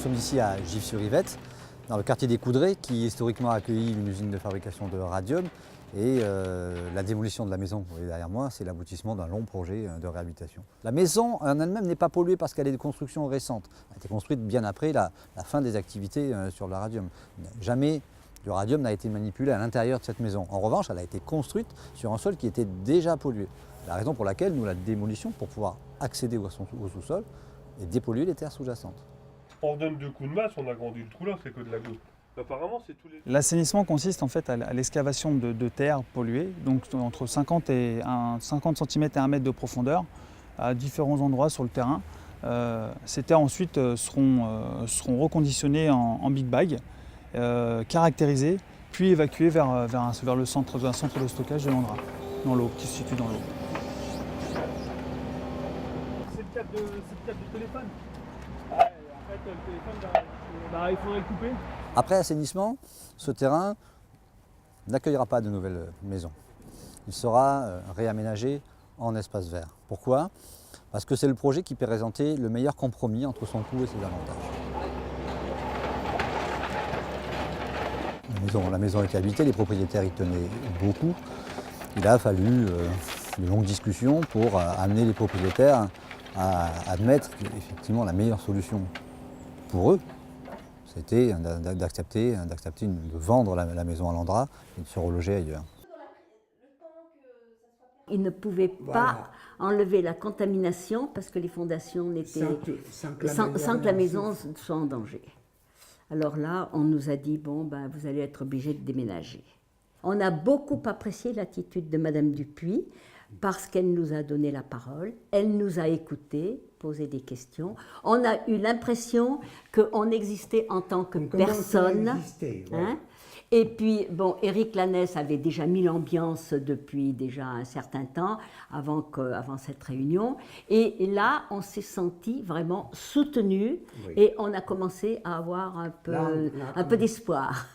sommes ici à Gif-sur-Yvette, dans le quartier des Coudrais, qui historiquement a accueilli une usine de fabrication de radium. Et la démolition de la maison, vous voyez derrière moi, c'est l'aboutissement d'un long projet de réhabilitation. La maison en elle-même n'est pas polluée parce qu'elle est de construction récente. Elle a été construite bien après la fin des activités sur le radium. Jamais le radium n'a été manipulé à l'intérieur de cette maison. En revanche, elle a été construite sur un sol qui était déjà pollué. La raison pour laquelle nous la démolissons, pour pouvoir accéder au sous-sol et dépolluer les terres sous-jacentes. On redonne 2 coups de masse, on agrandit le trou là, c'est que de la goutte. Apparemment, c'est tous les... L'assainissement consiste en fait à l'excavation de terres polluées, donc entre 50 cm et 1 mètre de profondeur, à différents endroits sur le terrain. Ces terres ensuite seront reconditionnées en big bag, caractérisées, puis évacuées vers le centre de stockage de l'Andra, dans l'eau, qui se situe dans l'eau. C'est le câble de téléphone. Ouais, en fait, le téléphone, il faudrait le couper. Après assainissement, ce terrain n'accueillera pas de nouvelles maisons. Il sera réaménagé en espace vert. Pourquoi? Parce que c'est le projet qui peut présenter le meilleur compromis entre son coût et ses avantages. La maison a été habitée, les propriétaires y tenaient beaucoup. Il a fallu de longues discussions pour amener les propriétaires à admettre qu'effectivement la meilleure solution pour eux, c'était d'accepter de vendre la maison à l'Andra et de se reloger ailleurs. Ils ne pouvaient pas enlever la contamination parce que les fondations n'étaient sans que la maison soit en danger. Alors là, on nous a dit, bon, vous allez être obligés de déménager. On a beaucoup apprécié l'attitude de Madame Dupuis parce qu'elle nous a donné la parole, elle nous a écoutés, posé des questions. On a eu l'impression qu'on existait en tant que personne. Hein? Et puis, bon, Éric Lanès avait déjà mis l'ambiance depuis déjà un certain temps, avant cette réunion. Et là, on s'est senti vraiment soutenu et on a commencé à avoir un peu d'espoir.